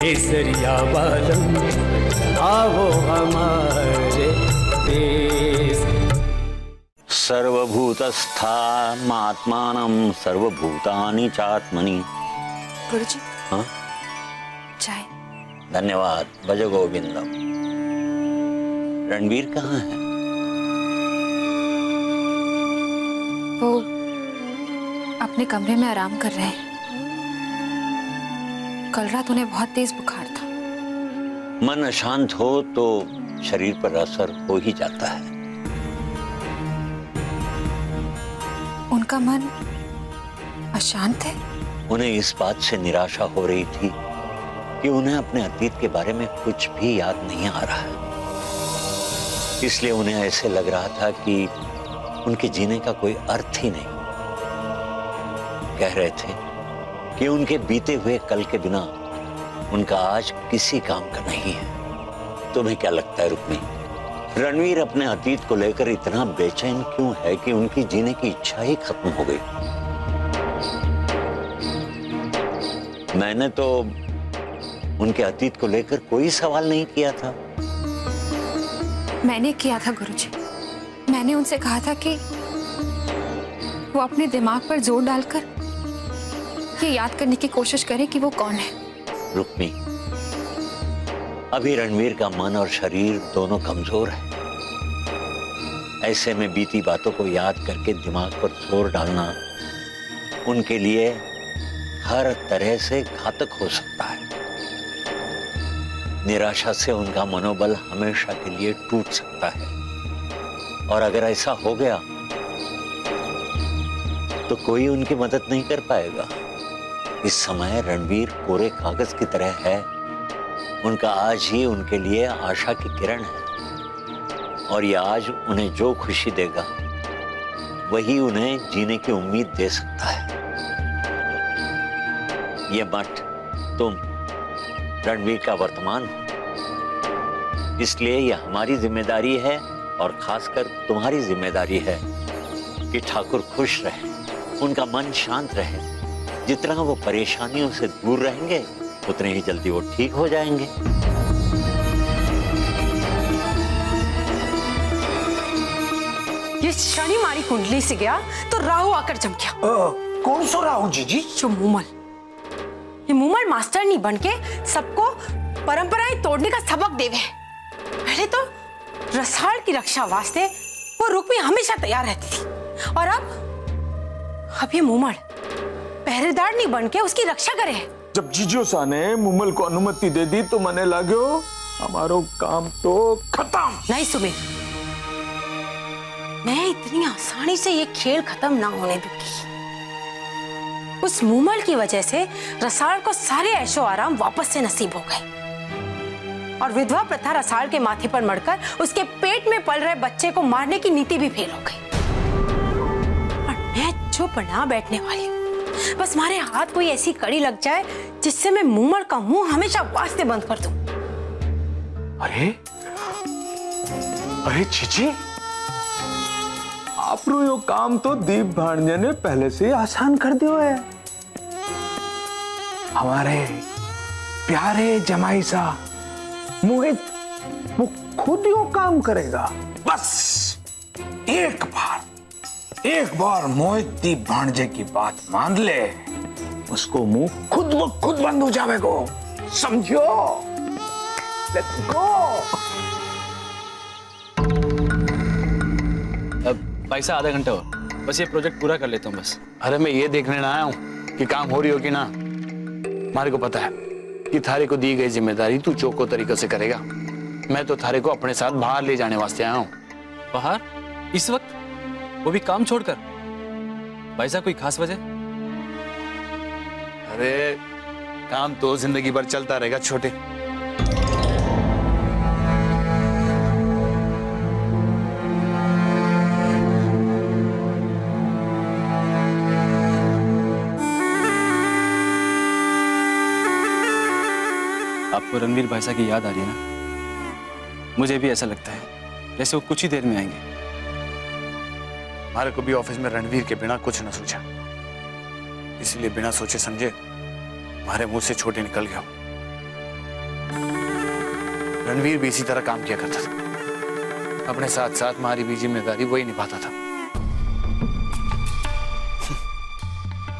केसरिया बालम आओ हमारे देश। सर्वभूतस्थात्मानं सर्वभूतानि चात्मनि। गुरुजी। हाँ? चाय। धन्यवाद भज गोविंदम। रणवीर कहाँ है? वो अपने कमरे में आराम कर रहे हैं। कल रात उन्हें बहुत तेज बुखार था। मन अशांत हो तो शरीर पर असर हो ही जाता है। उनका मन अशांत है? उन्हें इस बात से निराशा हो रही थी कि उन्हें अपने अतीत के बारे में कुछ भी याद नहीं आ रहा है। इसलिए उन्हें ऐसे लग रहा था कि उनके जीने का कोई अर्थ ही नहीं। कह रहे थे कि उनके बीते हुए कल के बिना उनका आज किसी काम का नहीं है। तुम्हें क्या लगता है रुक्मी, रणवीर अपने अतीत को लेकर इतना बेचैन क्यों है कि उनकी जीने की इच्छा ही खत्म हो गई? मैंने तो उनके अतीत को लेकर कोई सवाल नहीं किया था। मैंने किया था गुरुजी। मैंने उनसे कहा था कि वो अपने दिमाग पर जोर डालकर ये याद करने की कोशिश करें कि वो कौन है। रुक्मी, अभी रणवीर का मन और शरीर दोनों कमजोर है। ऐसे में बीती बातों को याद करके दिमाग पर जोर डालना उनके लिए हर तरह से घातक हो सकता है। निराशा से उनका मनोबल हमेशा के लिए टूट सकता है। और अगर ऐसा हो गया तो कोई उनकी मदद नहीं कर पाएगा। इस समय रणवीर कोरे कागज की तरह है। उनका आज ही उनके लिए आशा की किरण है। और ये आज उन्हें जो खुशी देगा वही उन्हें जीने की उम्मीद दे सकता है। ये मठ तुम रणवीर का वर्तमान हो, इसलिए यह हमारी जिम्मेदारी है और खासकर तुम्हारी जिम्मेदारी है कि ठाकुर खुश रहे, उनका मन शांत रहे। जितना वो परेशानियों से दूर रहेंगे उतने ही जल्दी वो ठीक हो जाएंगे। ये शनि मारी कुंडली से गया तो राहु आकर चमकिया। कौन सा राहु जीजी? जो मूमल, ये मूमल मास्टर नहीं बनके सबको परंपराएं तोड़ने का सबक देवे। पहले तो रसाल की रक्षा वास्ते वो रुक्मी हमेशा तैयार रहती थी, और अब ये मूमल पहरेदार नहीं बनके उसकी रक्षा करे। जब जीजो सा ने मुमल को अनुमति दे दी तो मने लागो हमारो काम तो खत्म। नहीं सुमित, मैं इतनी आसानी से ये खेल खत्म ना होने दूंगी। उस मूमल की वजह से रसाल को सारे ऐशो आराम वापस से नसीब हो गए, और विधवा प्रथा रसाल के माथे पर मरकर उसके पेट में पल रहे बच्चे को मारने की नीति भी फेल हो गई। और मैं चुप ना बैठने वाली हूँ। बस हमारे हाथ कोई ऐसी कड़ी लग जाए जिससे मैं मूमल का मुंह हमेशा वास्ते बंद कर दूं। अरे अरे जीजी, आपरो यो काम तो दीप भाणजे ने पहले से आसान कर दियो है। हमारे प्यारे जमाई सा मोहित वो खुद यो काम करेगा। बस एक बार मोहित दीप भाणजे की बात मान ले, उसको मुंह खुद ब खुद बंद हो जाएगा। समझो? Let's go. भाई साहब आधा घंटा और बस ये प्रोजेक्ट पूरा कर लेता हूँ बस। अरे मैं ये देखने ना आया हूँ कि काम हो रही हो कि ना। मारे को पता है कि थारे को दी गई जिम्मेदारी तू चौको तरीके से करेगा। मैं तो थारे को अपने साथ बाहर ले जाने वास्ते आया हूँ। बाहर? इस वक्त? वो भी काम छोड़कर? भाई साहब कोई खास वजह? अरे काम तो जिंदगी भर चलता रहेगा छोटे। आपको रणवीर भाई साहब की याद आ रही है ना? मुझे भी ऐसा लगता है जैसे वो कुछ ही देर में आएंगे। हमारे को भी ऑफिस में रणवीर के बिना कुछ न सोचा, इसलिए बिना सोचे समझे हमारे मुंह से छोटे निकल गया। रणवीर भी इसी तरह काम किया करता था। अपने साथ साथ हमारी भी जिम्मेदारी वही निभाता था।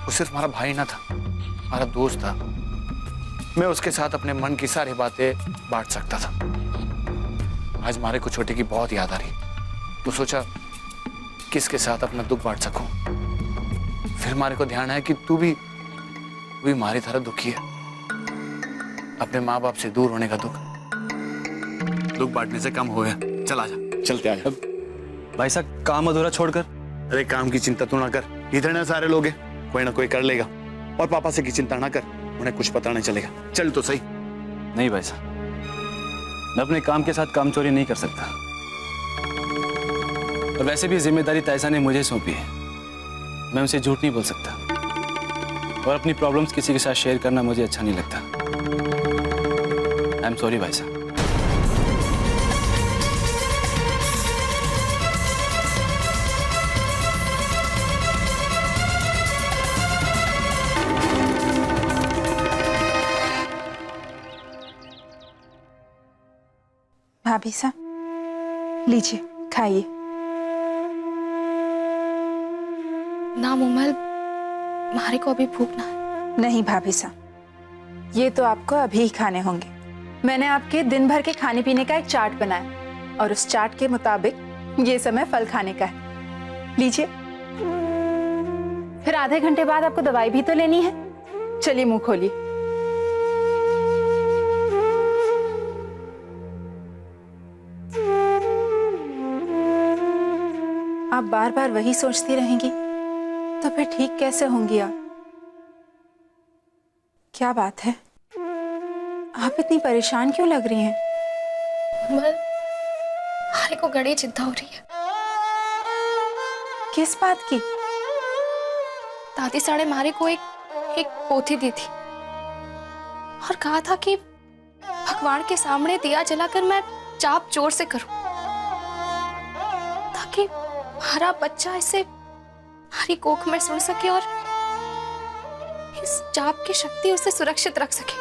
वो सिर्फ हमारा भाई ना था, हमारा दोस्त था। मैं उसके साथ अपने मन की सारी बातें बांट सकता था। आज हमारे को छोटे की बहुत याद आ रही, तो सोचा किसके साथ अपना दुख बांट सकूं। फिर हमारे को ध्यान आया कि तू भी हमारी तरह दुखी है, अपने माँ बाप से दूर होने का दुख। दुख बांटने से कम हो गया। चल आजा। चलते आजा। भाई साहब काम अधूरा छोड़कर। अरे काम की चिंता तू ना कर, इतने सारे लोग हैं, कोई ना कोई कर लेगा। और पापा से की चिंता ना कर, उन्हें कुछ पता नहीं चलेगा। चल तो सही। नहीं भाई साहब, मैं अपने काम के साथ काम चोरी नहीं कर सकता। और वैसे भी जिम्मेदारी तायसा ने मुझे सौंपी है, मैं उनसे झूठ नहीं बोल सकता। और अपनी प्रॉब्लम्स किसी के साथ शेयर करना मुझे अच्छा नहीं लगता। आई एम सॉरी भाई साहब। भाभी साहब लीजिए खाइए। ना मुमल, हमारे को अभी भूख ना है। नहीं भाभी साहब, ये तो आपको अभी ही खाने होंगे। मैंने आपके दिन भर के खाने पीने का एक चार्ट बनाया और उस चार्ट के मुताबिक ये समय फल खाने का है। लीजिए। फिर आधे घंटे बाद आपको दवाई भी तो लेनी है। चलिए मुंह खोलिए। आप बार बार वही सोचती रहेंगी तो फिर ठीक कैसे होंगी आप? क्या बात है, आप इतनी परेशान क्यों लग रही हैं? हमारे को गड़ी चिंता हो रही है। किस बात की? दादी साड़े मारे को एक पोथी दी थी और कहा था कि भगवान के सामने दिया जलाकर मैं जाप जोर से करूं ताकि हमारा बच्चा इसे हमारी कोख में सुन सके और इस जाप की शक्ति उसे सुरक्षित रख सके।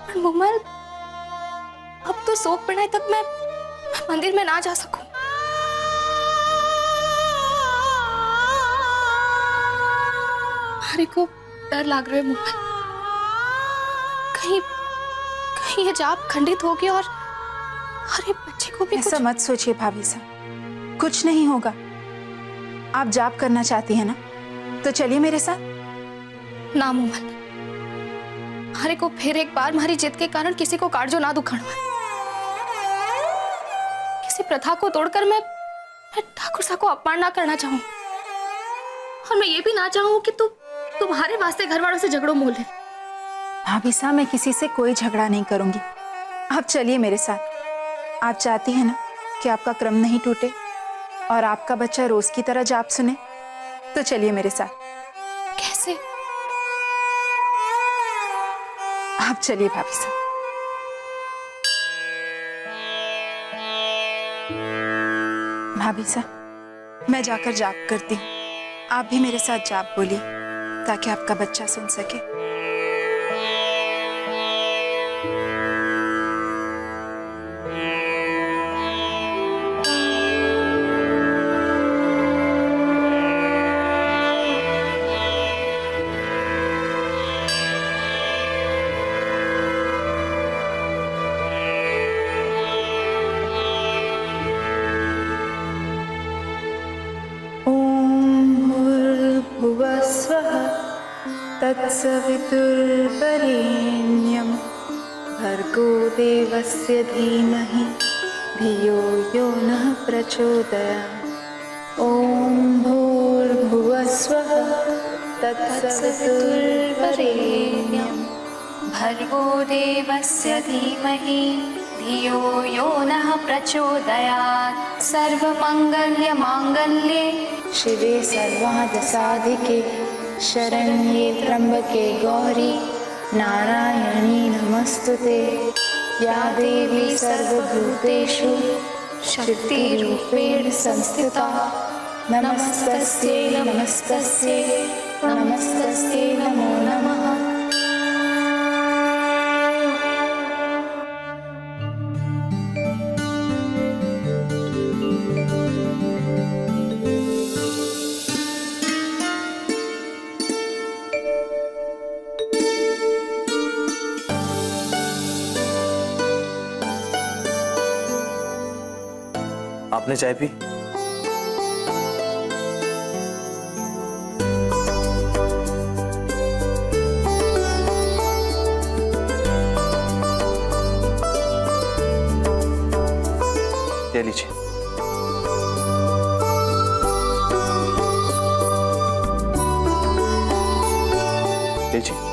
पर मुमल, अब तो सोख पढ़ाई तक मैं मंदिर में ना जा सकूं। हमारे को डर लग रहा है मुमल, कहीं ये जाप खंडित हो गया और अरे बच्चे को भी ऐसा मत सोचिए भाभी साहब, कुछ नहीं होगा। आप जाप करना चाहती हैं ना, तो चलिए मेरे साथ। ना मुमल, हमारे को फिर एक बार हमारी जिद के कारण किसी को काटजो ना दुखाना। किसी प्रथा को तोड़कर मैं ठाकुर साहब को अपमान ना करना चाहूं और मैं ये भी ना चाहूं कि तुम्हारे वास्ते घर वालों से झगड़ो मोल ले। भाभी साहब, मैं किसी से कोई झगड़ा नहीं करूंगी। आप चलिए मेरे साथ। आप चाहती हैं ना कि आपका क्रम नहीं टूटे और आपका बच्चा रोज की तरह जाप सुने, तो चलिए मेरे साथ। कैसे? आप चलिए भाभी साहब। भाभी साहब, मैं जाकर जाप करती हूँ, आप भी मेरे साथ जाप बोलिए ताकि आपका बच्चा सुन सके। तत्सवितुर्वरेण्यं भर्गो देवस्य धीमहि धियो यो नः प्रचोदयात्। ॐ भूर्भुवस्वः तत्सवितुर्वरेण्यं भर्गो देवस्य धीमहि धियो यो नः प्रचोदयात्। सर्वमंगल्य मांगल्ये शिवे सर्वार्थसाधिके शरण्ये त्र्यंबके गौरी नारायणी नमस्तुते। या देवी सर्वभूतेषु शक्तिरूपेण संस्थिता नमस्तस्यै नमस्तस्यै नमस्तस्यै नमो नमः। आपने चाय पी? ले लीजिए। लीजिए।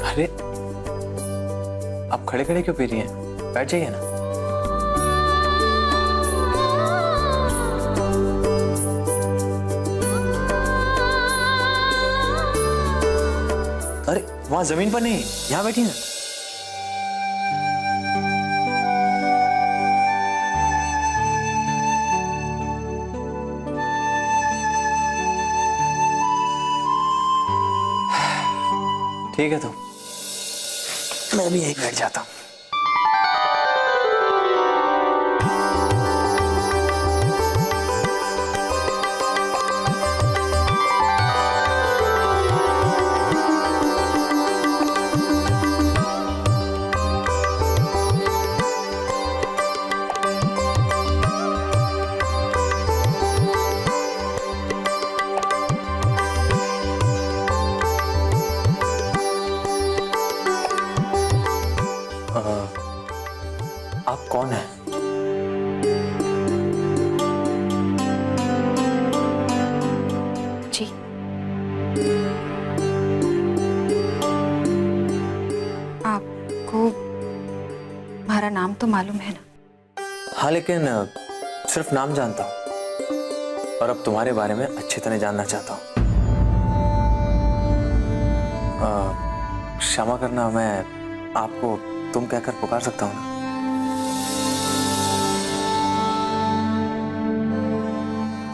अरे आप खड़े खड़े क्यों पी रही हैं? बैठ जाइए ना। अरे वहां जमीन पर नहीं, यहां बैठिए ना। ठीक है तो मैं भी यहीं बैठ जाता हूं। आप कौन हैं? जी आपको हमारा नाम तो मालूम है ना? हाँ, लेकिन सिर्फ नाम जानता हूं और अब तुम्हारे बारे में अच्छी तरह जानना चाहता हूं। क्षमा करना, मैं आपको तुम कहकर पुकार सकता हूं ना?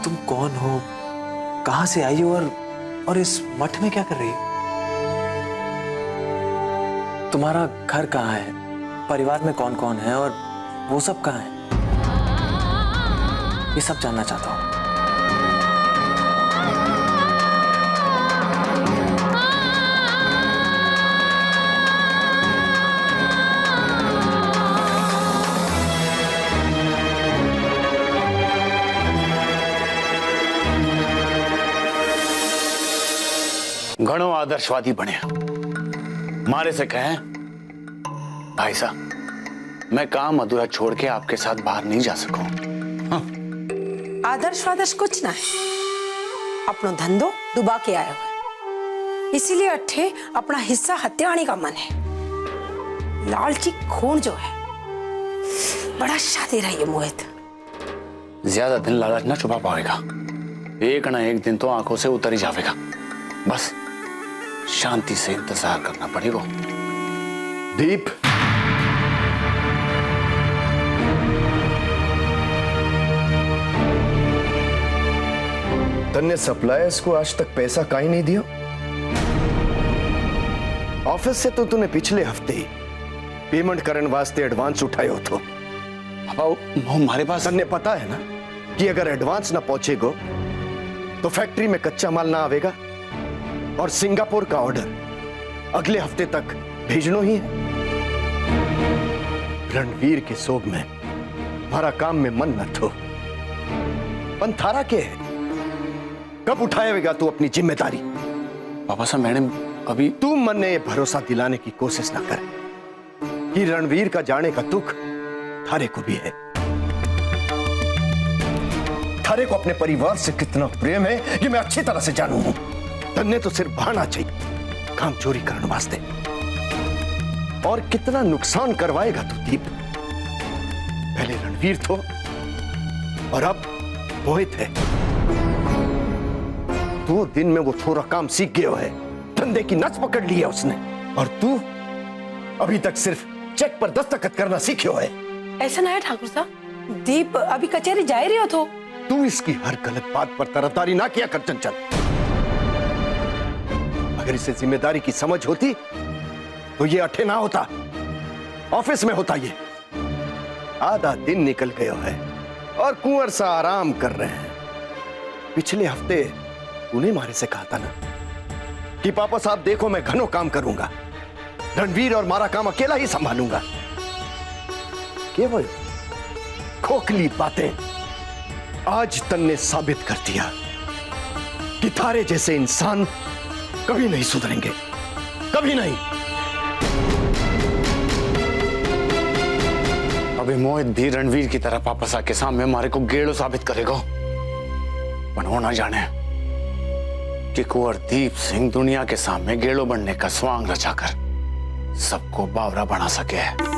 तुम कौन हो, कहां से आई हो और इस मठ में क्या कर रही हो? तुम्हारा घर कहाँ है, परिवार में कौन कौन है और वो सब कहाँ है? ये सब जानना चाहता हूं। घणो आदर्शवादी बने मारे से कहें भाई साहब, मैं काम अधूरा छोड़ के आपके साथ बाहर नहीं जा सकूं। हाँ। आदर्श कुछ ना है, अपनो धंधो डुबा के आया हुआ, इसीलिए अट्ठे अपना हिस्सा हत्याने का मन है। लालची खून जो है बड़ा शातिर है ये मोहित। ज्यादा दिन लालच ना छुपा पाएगा, एक ना एक दिन तो आंखों से उतर ही जाएगा। बस शांति से इंतजार करना पड़ेगा। दीप, तन्ने सप्लायर्स को आज तक पैसा काहे नहीं दिया? ऑफिस से तो तूने पिछले हफ्ते ही पेमेंट करने वास्ते एडवांस उठायो तो। हमारे पास तन्ने पता है ना कि अगर एडवांस ना पहुंचेगो तो फैक्ट्री में कच्चा माल ना आवेगा और सिंगापुर का ऑर्डर अगले हफ्ते तक भेजनो ही है। रणवीर के सोग में हमारा काम में मन न थो। पंथारा के है, कब उठाएगा तू अपनी जिम्मेदारी? पापा साहब, मैडम अभी तू मन ने भरोसा दिलाने की कोशिश ना कर कि रणवीर का जाने का दुख थारे को भी है। थारे को अपने परिवार से कितना प्रेम है ये मैं अच्छी तरह से जानू हूं। तन्ने तो सिर्फ बहाना चाहिए काम चोरी करने वास्ते। और कितना नुकसान करवाएगा तू दीप? पहले रणवीर तो और अब मोहित है। 2 दिन में वो थोड़ा काम सीख गया है, धंधे की नस पकड़ ली है उसने, और तू अभी तक सिर्फ चेक पर दस्तखत करना सीखियो है। ऐसा ना है ठाकुर साहब, दीप अभी कचहरी जा रही हो तो। तू इसकी हर गलत बात पर तरफदारी ना किया कर चंचल। अगर इसे जिम्मेदारी की समझ होती तो ये अठे ना होता, ऑफिस में होता। ये आधा दिन निकल गया है और कुंवर सा आराम कर रहे हैं। पिछले हफ्ते तूने मारे से कहा था ना कि पापा साहब देखो मैं घनों काम करूंगा, रणवीर और मारा काम अकेला ही संभालूंगा। केवल खोखली बातें। आज तन्ने साबित कर दिया कि थारे जैसे इंसान कभी नहीं सुधरेंगे, कभी नहीं। अभी मोहित भी रणवीर की तरह वापस आके सामने हमारे को गेड़ो साबित करेगा। पर वो ना जाने कि कुंवर दीप सिंह दुनिया के सामने गेड़ो बनने का स्वांग रचाकर सबको बावरा बना सके है।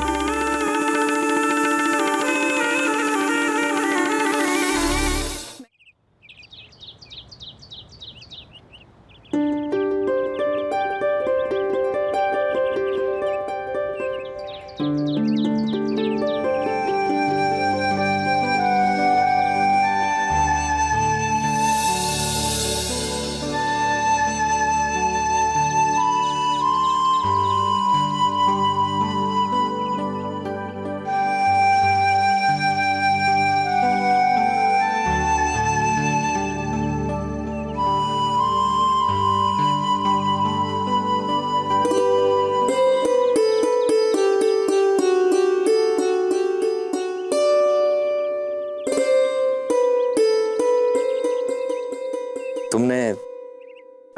तुमने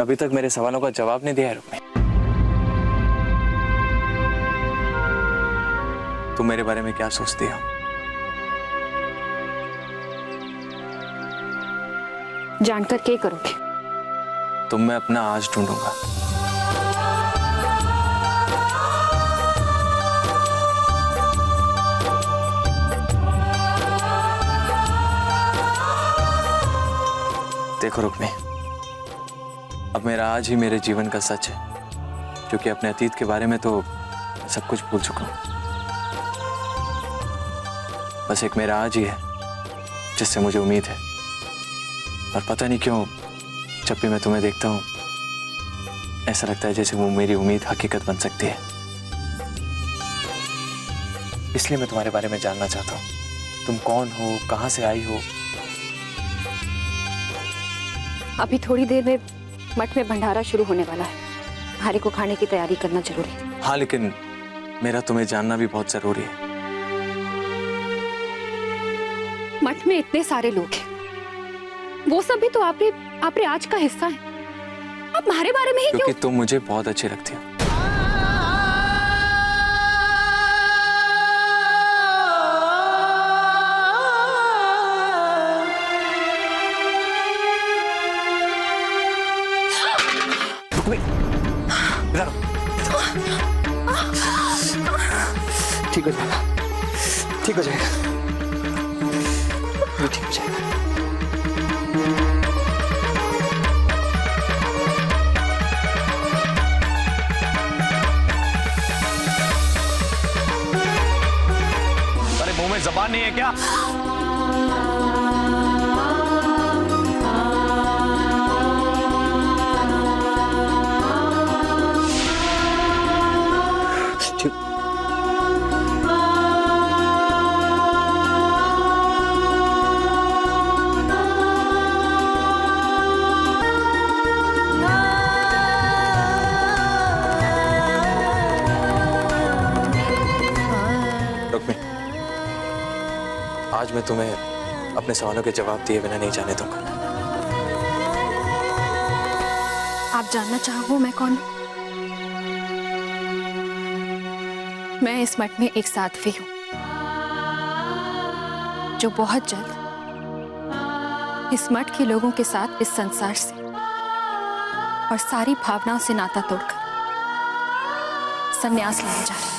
अभी तक मेरे सवालों का जवाब नहीं दिया है रुक्मिणी। तुम मेरे बारे में क्या सोचती हो? जानकर क्या करोगे? तुम मैं अपना आज ढूंढूंगा। देखो रुक्मिणी, अब मेरा आज ही मेरे जीवन का सच है, क्योंकि अपने अतीत के बारे में तो सब कुछ भूल चुका हूं। बस एक मेरा आज ही है जिससे मुझे उम्मीद है। और पता नहीं क्यों जब भी मैं तुम्हें देखता हूं ऐसा लगता है जैसे वो मेरी उम्मीद हकीकत बन सकती है। इसलिए मैं तुम्हारे बारे में जानना चाहता हूं। तुम कौन हो, कहां से आई हो? अभी थोड़ी देर में मठ में भंडारा शुरू होने वाला है। भारे को खाने की तैयारी करना जरूरी है। हाँ, लेकिन मेरा तुम्हें जानना भी बहुत जरूरी है। मठ में इतने सारे लोग हैं, वो सब भी तो आपरे आज का हिस्सा हैं। आप हमारे बारे में ही क्यों? क्योंकि तुम मुझे बहुत अच्छी लगती हो। ठीक हो जाएगा, ठीक हो जाएगा, ये ठीक हो जाएगा। अरे मुंह में जबान नहीं है क्या? आज मैं तुम्हें अपने सवालों के जवाब दिए बिना नहीं जाने दूंगा। आप जानना चाहो मैं कौन? मैं इस मठ में एक साध्वी हूं जो बहुत जल्द इस मठ के लोगों के साथ इस संसार से और सारी भावनाओं से नाता तोड़कर संन्यास लेने जा रही हूं।